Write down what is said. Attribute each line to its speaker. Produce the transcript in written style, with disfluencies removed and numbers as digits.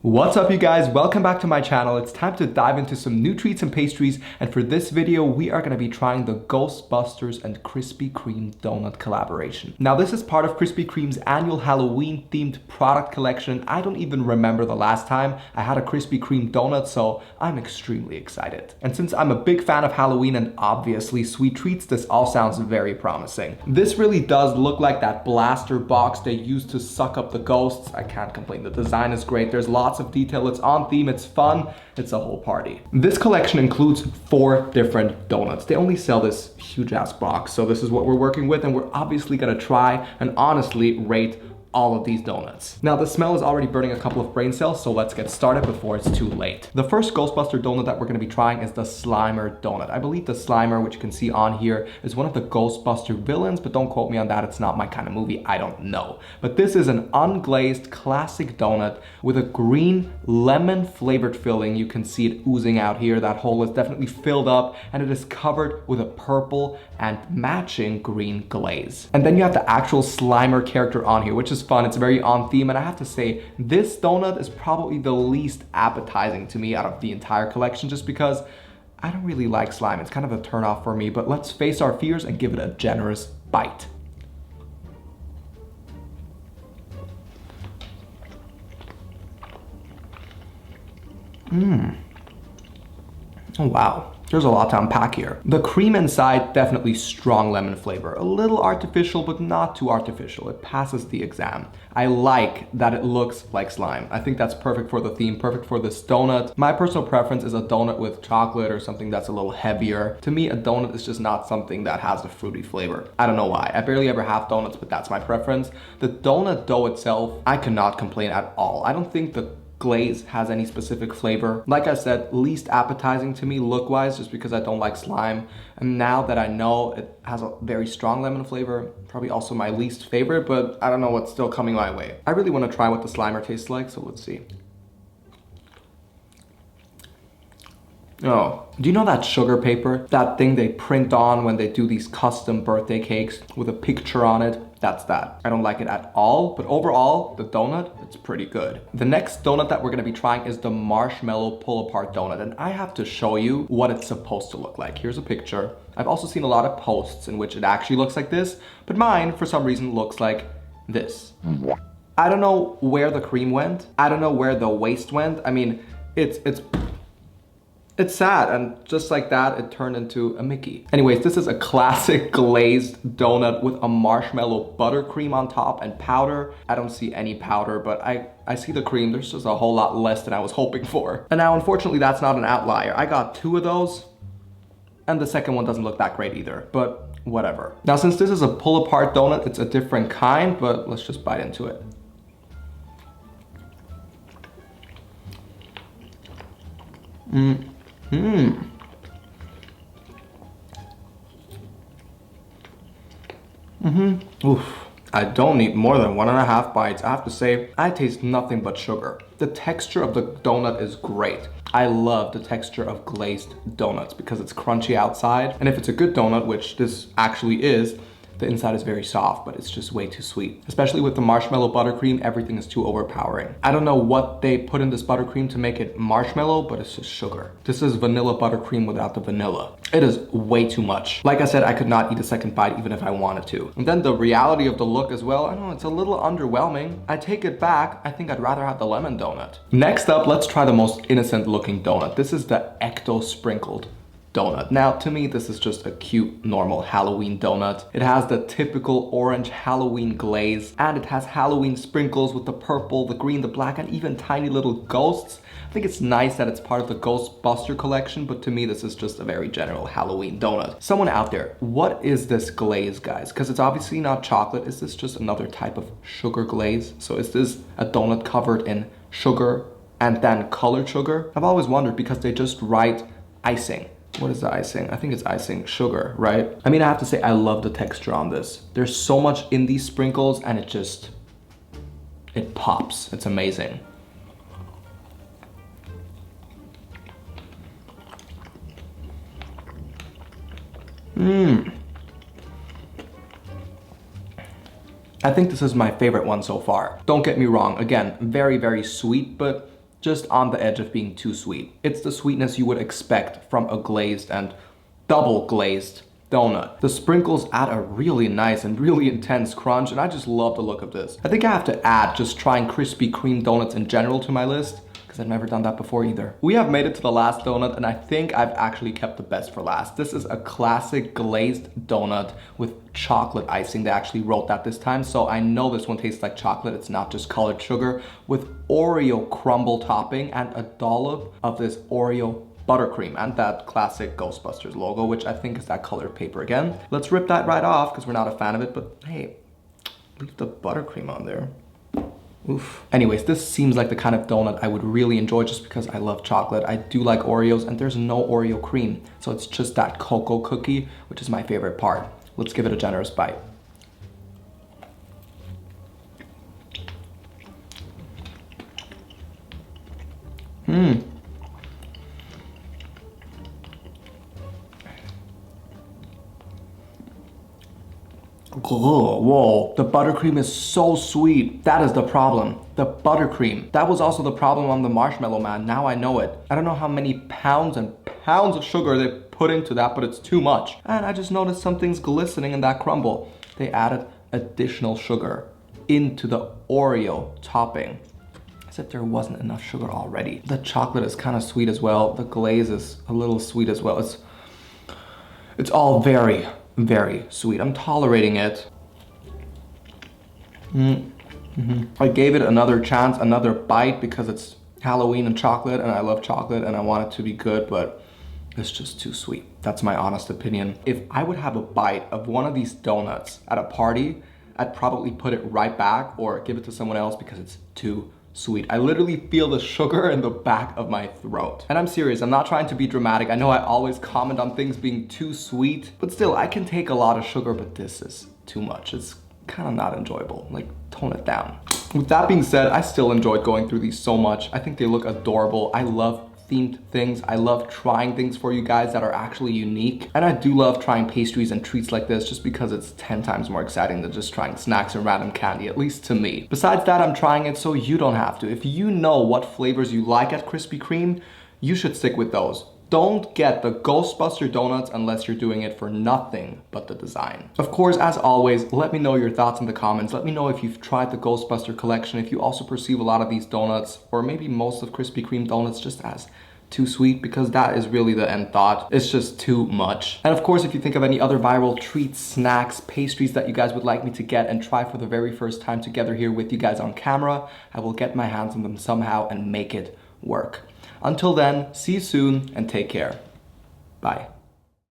Speaker 1: What's up you guys, welcome back to my channel. It's time to dive into some new treats and pastries, and for this video we are going to be trying the Ghostbusters and Krispy Kreme donut collaboration. Now this is part of Krispy Kreme's annual Halloween themed product collection. I don't even remember the last time I had a Krispy Kreme donut, so I'm extremely excited. And since I'm a big fan of Halloween and obviously sweet treats, this all sounds very promising. This really does look like that blaster box they used to suck up the ghosts. I can't complain, the design is great, there's lots of detail, it's on theme, it's fun, it's a whole party. This collection includes 4 different donuts. They only sell this huge ass box, so this is what we're working with, and we're obviously gonna try and honestly rate all of these donuts. Now the smell is already burning a couple of brain cells, so let's get started before it's too late. The first Ghostbuster donut that we're gonna be trying is the Slimer donut. I believe the Slimer, which you can see on here, is one of the Ghostbuster villains, but don't quote me on that, it's not my kind of movie, I don't know. But this is an unglazed classic donut with a green lemon flavored filling. You can see it oozing out here. That hole is definitely filled up, and it is covered with a purple and matching green glaze. And then you have the actual Slimer character on here, which is fun. It's very on theme, and I have to say this donut is probably the least appetizing to me out of the entire collection, just because I don't really like slime. It's kind of a turn off for me, but let's face our fears and give it a generous bite. Oh wow, there's a lot to unpack here. The cream inside, definitely strong lemon flavor. A little artificial, but not too artificial. It passes the exam. I like that it looks like slime. I think that's perfect for the theme, perfect for this donut. My personal preference is a donut with chocolate or something that's a little heavier. To me, a donut is just not something that has a fruity flavor. I don't know why. I barely ever have donuts, but that's my preference. The donut dough itself, I cannot complain at all. I don't think the glaze has any specific flavor. Like I said, least appetizing to me look-wise, just because I don't like slime. And now that I know it has a very strong lemon flavor, probably also my least favorite, but I don't know what's still coming my way. I really want to try what the Slimer tastes like, so let's see. Oh, do you know that sugar paper? That thing they print on when they do these custom birthday cakes with a picture on it? That's that. I don't like it at all, but overall, the donut, it's pretty good. The next donut that we're gonna be trying is the Marshmallow pull-apart donut, and I have to show you what it's supposed to look like. Here's a picture. I've also seen a lot of posts in which it actually looks like this, but mine, for some reason, looks like this. I don't know where the cream went. I don't know where the waste went. I mean, it's sad, and just like that, it turned into a Mickey. Anyways, this is a classic glazed donut with a marshmallow buttercream on top and powder. I don't see any powder, but I see the cream. There's just a whole lot less than I was hoping for. And now, unfortunately, that's not an outlier. I got 2 of those, and the second one doesn't look that great either, but whatever. Now, since this is a pull-apart donut, it's a different kind, but let's just bite into it. Oof. I don't need more than 1.5 bites. I have to say, I taste nothing but sugar. The texture of the donut is great. I love the texture of glazed donuts because it's crunchy outside. And if it's a good donut, which this actually is, the inside is very soft, but it's just way too sweet. Especially with the marshmallow buttercream, everything is too overpowering. I don't know what they put in this buttercream to make it marshmallow, but it's just sugar. This is vanilla buttercream without the vanilla. It is way too much. Like I said, I could not eat a second bite even if I wanted to. And then the reality of the look as well, I don't know, it's a little underwhelming. I take it back, I think I'd rather have the lemon donut. Next up, let's try the most innocent looking donut. This is the Ecto Sprinkled donut. Now, to me, this is just a cute, normal Halloween donut. It has the typical orange Halloween glaze, and it has Halloween sprinkles with the purple, the green, the black, and even tiny little ghosts. I think it's nice that it's part of the Ghostbuster collection, but to me, this is just a very general Halloween donut. Someone out there, what is this glaze, guys? Because it's obviously not chocolate. Is this just another type of sugar glaze? So is this a donut covered in sugar and then colored sugar? I've always wondered because they just write icing. What is the icing? I think it's icing sugar, right? I mean, I have to say, I love the texture on this. There's so much in these sprinkles, and it pops. It's amazing. I think this is my favorite one so far. Don't get me wrong. Again, very, very sweet, but just on the edge of being too sweet. It's the sweetness you would expect from a glazed and double glazed donut. The sprinkles add a really nice and really intense crunch, and I just love the look of this. I think I have to add just trying Krispy Kreme donuts in general to my list, because I've never done that before either. We have made it to the last donut, and I think I've actually kept the best for last. This is a classic glazed donut with chocolate icing. They actually wrote that this time, so I know this one tastes like chocolate. It's not just colored sugar, with Oreo crumble topping and a dollop of this Oreo buttercream and that classic Ghostbusters logo, which I think is that colored paper again. Let's rip that right off because we're not a fan of it, but hey, leave the buttercream on there. Oof. Anyways, this seems like the kind of donut I would really enjoy just because I love chocolate. I do like Oreos, and there's no Oreo cream, so it's just that cocoa cookie, which is my favorite part. Let's give it a generous bite. Whoa, the buttercream is so sweet. That is the problem. The buttercream. That was also the problem on the Marshmallow Man. Now I know it. I don't know how many pounds and pounds of sugar they put into that, but it's too much. And I just noticed something's glistening in that crumble. They added additional sugar into the Oreo topping, as if there wasn't enough sugar already. The chocolate is kind of sweet as well. The glaze is a little sweet as well. It's all very, very sweet. I'm tolerating it. I gave it another chance, another bite, because it's Halloween and chocolate, and I love chocolate and I want it to be good, but it's just too sweet. That's my honest opinion. If I would have a bite of one of these donuts at a party, I'd probably put it right back or give it to someone else because it's too sweet. I literally feel the sugar in the back of my throat. And I'm serious, I'm not trying to be dramatic. I know I always comment on things being too sweet, but still, I can take a lot of sugar, but this is too much. It's kind of not enjoyable. Like, tone it down. With that being said, I still enjoyed going through these so much. I think they look adorable. I love themed things. I love trying things for you guys that are actually unique. And I do love trying pastries and treats like this just because it's 10 times more exciting than just trying snacks and random candy, at least to me. Besides that, I'm trying it so you don't have to. If you know what flavors you like at Krispy Kreme, you should stick with those. Don't get the Ghostbuster donuts unless you're doing it for nothing but the design. Of course, as always, let me know your thoughts in the comments. Let me know if you've tried the Ghostbuster collection, if you also perceive a lot of these donuts, or maybe most of Krispy Kreme donuts just as too sweet, because that is really the end thought. It's just too much. And of course, if you think of any other viral treats, snacks, pastries that you guys would like me to get and try for the very first time together here with you guys on camera, I will get my hands on them somehow and make it work. Until then, see you soon and take care. Bye.